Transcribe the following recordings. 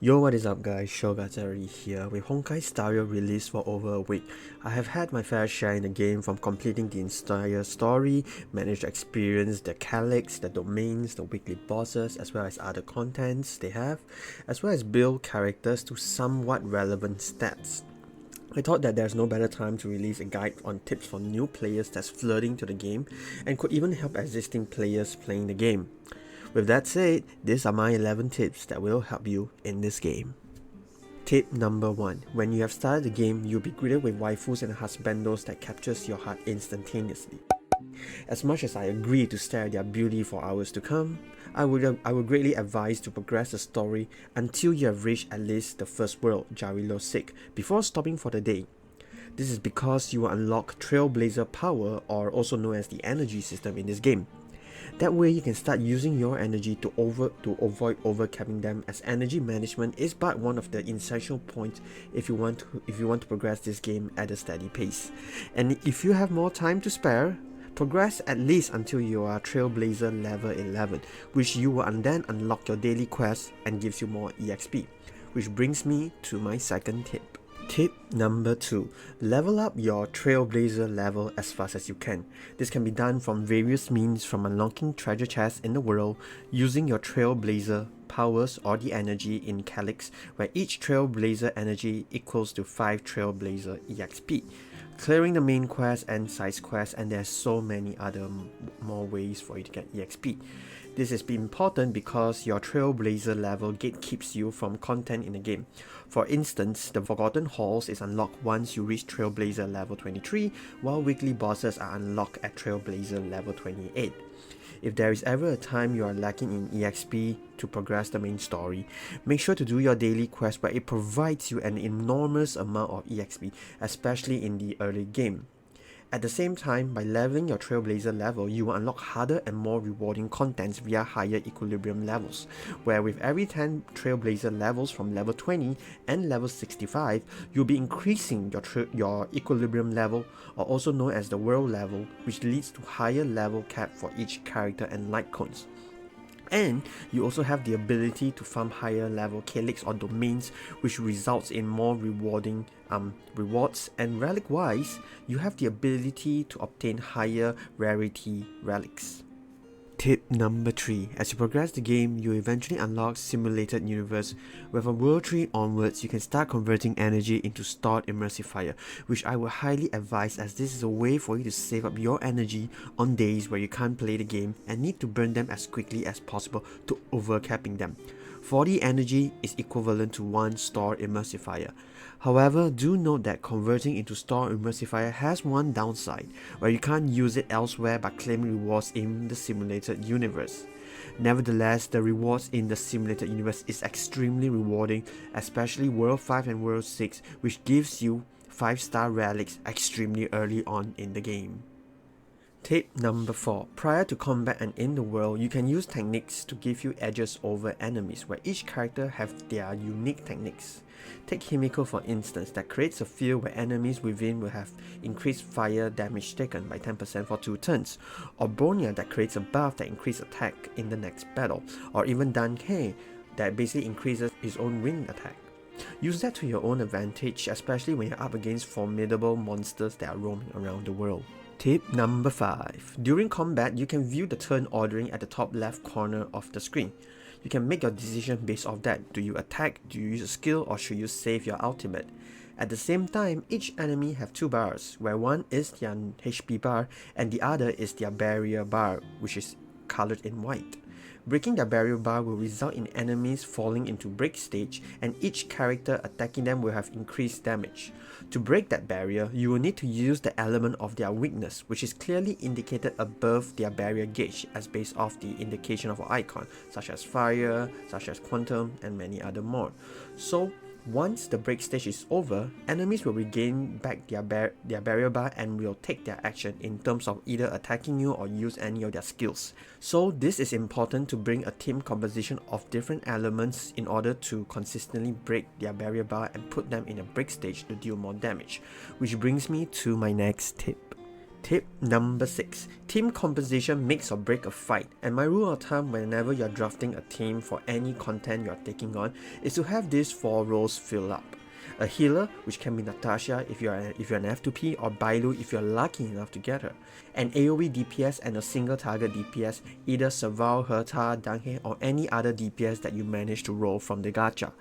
Yo, what is up guys, Shogatari here. With Honkai Star released for over a week, I have had my fair share in the game, from completing the entire story, managed to experience the calyx, the domains, the weekly bosses, as well as other contents they have, as well as build characters to somewhat relevant stats. I thought that there's no better time to release a guide on tips for new players that's flirting to the game and could even help existing players playing the game. With that said, these are my 11 tips that will help you in this game. Tip number 1. When you have started the game, you'll be greeted with waifus and husbandos that captures your heart instantaneously. As much as I agree to stare at their beauty for hours to come, I would greatly advise to progress the story until you have reached at least the first world, Jarilo 6, before stopping for the day. This is because you will unlock Trailblazer power, or also known as the energy system in this game. That way you can start using your energy to avoid overcapping them, as energy management is but one of the essential points if you want to progress this game at a steady pace. And if you have more time to spare, progress at least until you are Trailblazer level 11, which you will then unlock your daily quest and gives you more EXP. Which brings me to my second tip. Tip number 2. Level up your Trailblazer level as fast as you can. This can be done from various means, from unlocking treasure chests in the world, using your Trailblazer powers or the energy in Calyx, where each Trailblazer energy equals to 5 Trailblazer EXP, clearing the main quest and side quests, and there's so many other more ways for you to get EXP. This is important because your Trailblazer level gatekeeps you from content in the game. For instance, the Forgotten Halls is unlocked once you reach Trailblazer level 23, while weekly bosses are unlocked at Trailblazer level 28. If there is ever a time you are lacking in EXP to progress the main story, make sure to do your daily quest where it provides you an enormous amount of EXP, especially in the early game. At the same time, by leveling your Trailblazer level, you will unlock harder and more rewarding contents via higher equilibrium levels, where with every 10 Trailblazer levels from level 20 and level 65, you'll be increasing your equilibrium level, or also known as the world level, which leads to higher level cap for each character and light cones. And you also have the ability to farm higher level calyx or domains, which results in more rewarding rewards, and relic wise, you have the ability to obtain higher rarity relics. Tip number 3. As you progress the game, you eventually unlock Simulated Universe, where from World 3 onwards, you can start converting energy into stored Immersifier, which I would highly advise, as this is a way for you to save up your energy on days where you can't play the game and need to burn them as quickly as possible to overcapping them. 40 energy is equivalent to 1 stored Immersifier. However, do note that converting into stored Immersifier has one downside, where you can't use it elsewhere by claiming rewards in the simulated universe. Nevertheless, the rewards in the simulated universe is extremely rewarding, especially World 5 and World 6, which gives you 5-star relics extremely early on in the game. Tip number 4. Prior to combat and in the world, you can use techniques to give you edges over enemies, where each character have their unique techniques. Take Himiko for instance, that creates a field where enemies within will have increased fire damage taken by 10% for 2 turns, or Bronya that creates a buff that increases attack in the next battle, or even Dankei that basically increases his own wind attack. Use that to your own advantage, especially when you're up against formidable monsters that are roaming around the world. Tip number 5. During combat, you can view the turn ordering at the top left corner of the screen. You can make your decision based off that. Do you attack, do you use a skill, or should you save your ultimate? At the same time, each enemy have 2 bars, where one is their HP bar and the other is their barrier bar, which is colored in white. Breaking their barrier bar will result in enemies falling into break stage, and each character attacking them will have increased damage. To break that barrier, you will need to use the element of their weakness, which is clearly indicated above their barrier gauge as based off the indication of an icon, such as fire, such as quantum, and many other more. So once the break stage is over, enemies will regain back their barrier bar and will take their action in terms of either attacking you or use any of their skills. So this is important to bring a team composition of different elements in order to consistently break their barrier bar and put them in a break stage to deal more damage. Which brings me to my next tip. Tip number 6. Team composition makes or break a fight, and my rule of thumb whenever you're drafting a team for any content you're taking on is to have these 4 roles fill up. A healer, which can be Natasha if you're an F2P, or Bailu if you're lucky enough to get her. An AoE DPS and a single target DPS, either Serval, Herta, Danghe, or any other DPS that you manage to roll from the gacha.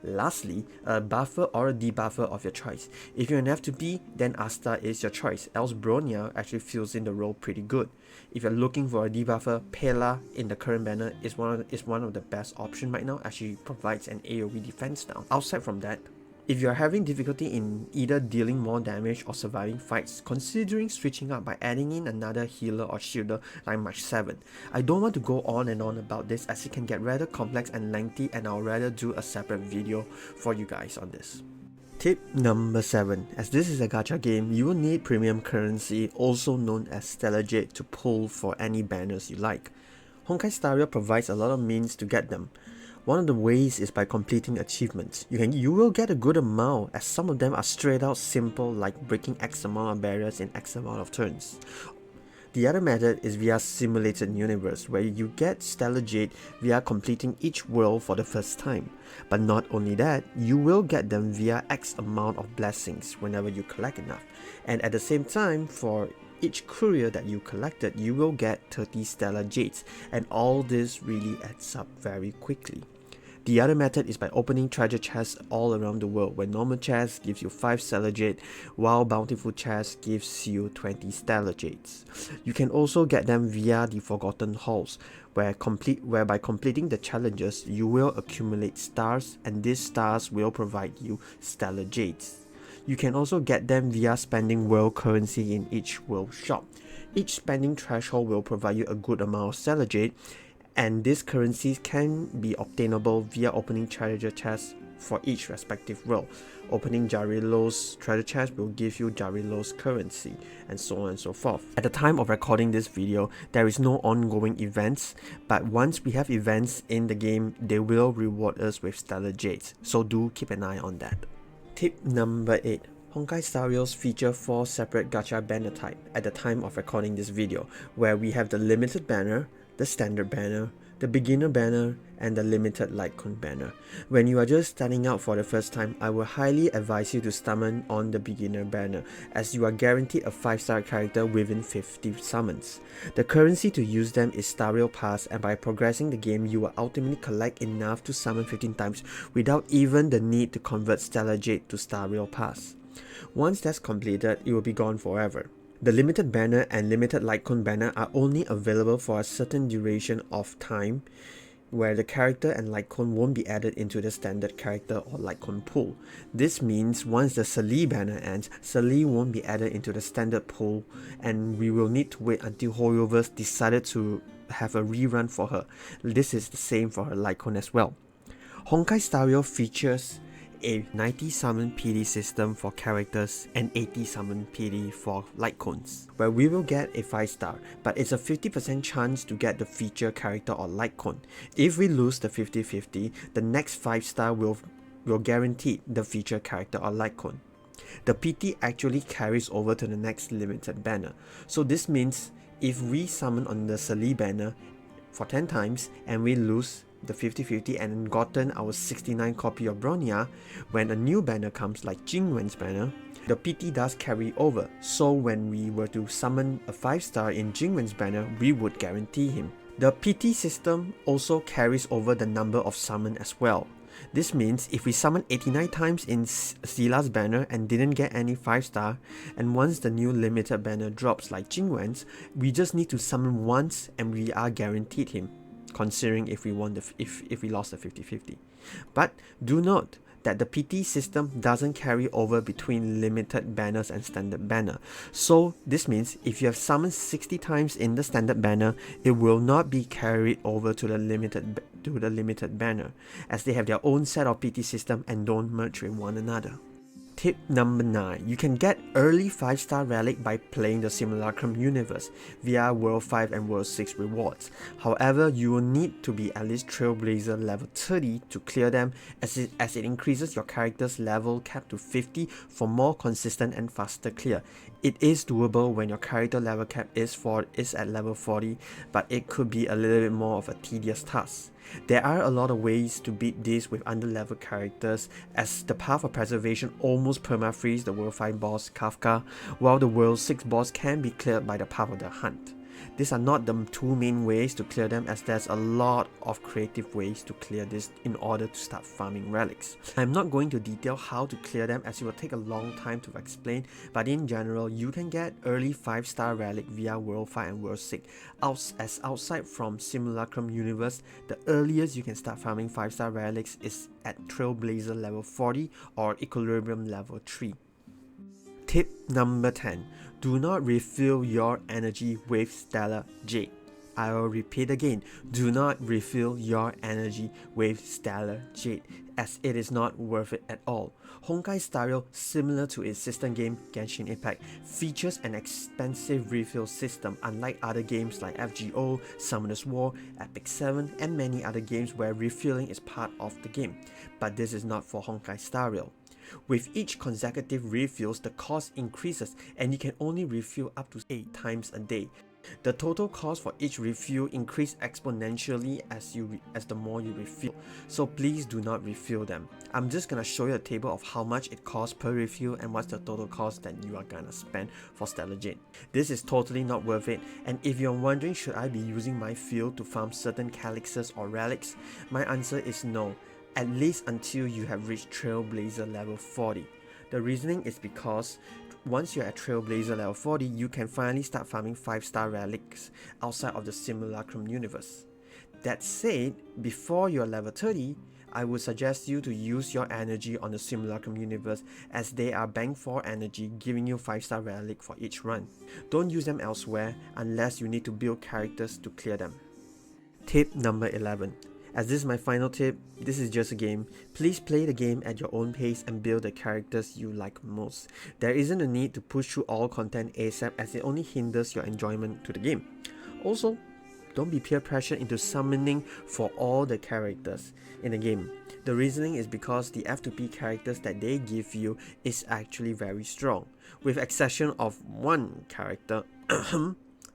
Lastly, a buffer or a debuffer of your choice. If you're an F2P, then Asta is your choice, else Bronya actually fills in the role pretty good. If you're looking for a debuffer, Pela in the current banner is one of the best options right now, as she provides an AoE defense now. Outside from that, if you're having difficulty in either dealing more damage or surviving fights, considering switching up by adding in another healer or shielder like March 7. I don't want to go on and on about this as it can get rather complex and lengthy, and I'll rather do a separate video for you guys on this. Tip number 7. As this is a gacha game, you will need premium currency, also known as Stellar Jade, to pull for any banners you like. Honkai Star Rail provides a lot of means to get them. One of the ways is by completing achievements. You will get a good amount, as some of them are straight out simple, like breaking X amount of barriers in X amount of turns. The other method is via Simulated Universe, where you get Stellar Jade via completing each world for the first time. But not only that, you will get them via X amount of blessings whenever you collect enough. And at the same time, for each courier that you collected, you will get 30 Stellar Jades, and all this really adds up very quickly. The other method is by opening treasure chests all around the world, where normal chests gives you 5 Stellar Jade, while bountiful chests gives you 20 Stellar Jades. You can also get them via the Forgotten Halls, where by completing the challenges, you will accumulate stars, and these stars will provide you Stellar Jades. You can also get them via spending world currency in each world shop. Each spending threshold will provide you a good amount of Stellar Jade, and these currencies can be obtainable via opening treasure chests for each respective role. Opening Jarilo's treasure chest will give you Jarilo's currency, and so on and so forth. At the time of recording this video, there is no ongoing events, but once we have events in the game, they will reward us with Stellar Jades, so do keep an eye on that. Tip number 8. Honkai Star Rails feature 4 separate gacha banner type at the time of recording this video, where we have the limited banner, the standard banner, the beginner banner, and the limited Litecoin banner. When you are just starting out for the first time, I will highly advise you to summon on the beginner banner, as you are guaranteed a 5-star character within 50 summons. The currency to use them is Star Rail Pass, and by progressing the game, you will ultimately collect enough to summon 15 times without even the need to convert Stellar Jade to Star Rail Pass. Once that's completed, it will be gone forever. The limited banner and limited Litecoin banner are only available for a certain duration of time, where the character and Litecoin won't be added into the standard character or Litecoin pool. This means once the Sali banner ends, Sali won't be added into the standard pool, and we will need to wait until Hoyoverse decided to have a rerun for her. This is the same for her Litecoin as well. Honkai Star Rail features a 90 summon PD system for characters and 80 summon PD for Litecoins, where we will get a 5-star, but it's a 50% chance to get the feature character or Litecoin. If we lose the 50-50, the next 5-star will guarantee the feature character or Litecoin. The PT actually carries over to the next limited banner, so this means if we summon on the Sali banner for 10 times and we lose the 50-50 and gotten our 69 copy of Bronya, when a new banner comes like Jingwen's banner, the PT does carry over, so when we were to summon a 5-star in Jingwen's banner, we would guarantee him. The PT system also carries over the number of summon as well. This means if we summon 89 times in Sila's banner and didn't get any 5-star, and once the new limited banner drops like Jingwen's, we just need to summon once and we are guaranteed him, considering if we lost the 50-50. But do note that the PT system doesn't carry over between limited banners and standard banner. So this means if you have summoned 60 times in the standard banner, it will not be carried over to the limited banner, as they have their own set of PT system and don't merge with one another. Tip number 9. You can get early 5-star relic by playing the Simulacrum universe via World 5 and World 6 rewards. However, you will need to be at least Trailblazer level 30 to clear them, as it increases your character's level cap to 50 for more consistent and faster clear. It is doable when your character level cap is at level 40, but it could be a little bit more of a tedious task. There are a lot of ways to beat this with under-level characters, as the Path of Preservation almost perma-frees the World 5 boss Kafka, while the World 6 boss can be cleared by the Path of the Hunt. These are not the two main ways to clear them, as there's a lot of creative ways to clear this in order to start farming relics. I'm not going to detail how to clear them, as it will take a long time to explain, but in general, you can get early 5-star relic via World 5 and World 6. As outside from Simulacrum universe, the earliest you can start farming 5-star relics is at Trailblazer level 40 or Equilibrium level 3. Tip number 10. Do not refill your energy with Stellar Jade. I will repeat again, do not refill your energy with Stellar Jade, as it is not worth it at all. Honkai Star Rail, similar to its sister game Genshin Impact, features an expensive refill system, unlike other games like FGO, Summoner's War, Epic 7, and many other games where refilling is part of the game. But this is not for Honkai Star Rail. With each consecutive refills, the cost increases, and you can only refill up to 8 times a day. The total cost for each refill increases exponentially as the more you refill, so please do not refill them. I'm just gonna show you a table of how much it costs per refill and what's the total cost that you are gonna spend for Stellar Jade. This is totally not worth it, and if you're wondering should I be using my field to farm certain calyxes or relics, my answer is no, at least until you have reached Trailblazer level 40. The reasoning is because once you're at Trailblazer level 40, you can finally start farming 5-star relics outside of the Simulacrum universe. That said, before you're level 30, I would suggest you to use your energy on the Simulacrum universe, as they are bank for energy, giving you 5-star relic for each run. Don't use them elsewhere unless you need to build characters to clear them. Tip number 11. As this is my final tip, this is just a game. Please play the game at your own pace and build the characters you like most. There isn't a need to push through all content ASAP, as it only hinders your enjoyment to the game. Also, don't be peer pressured into summoning for all the characters in the game. The reasoning is because the F2P characters that they give you is actually very strong, with exception of one character.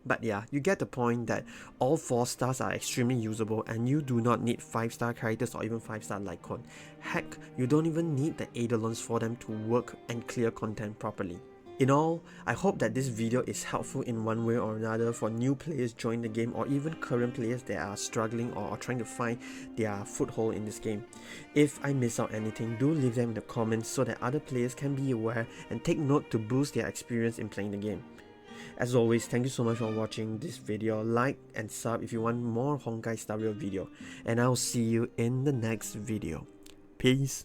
But yeah, you get the point that all 4 stars are extremely usable, and you do not need 5-star characters or even 5-star Lycon. Heck, you don't even need the Eidolons for them to work and clear content properly. In all, I hope that this video is helpful in one way or another for new players joining the game, or even current players that are struggling or trying to find their foothold in this game. If I miss out anything, do leave them in the comments so that other players can be aware and take note to boost their experience in playing the game. As always, thank you so much for watching this video. Like and sub if you want more Honkai Star Rail video, and I'll see you in the next video. Peace.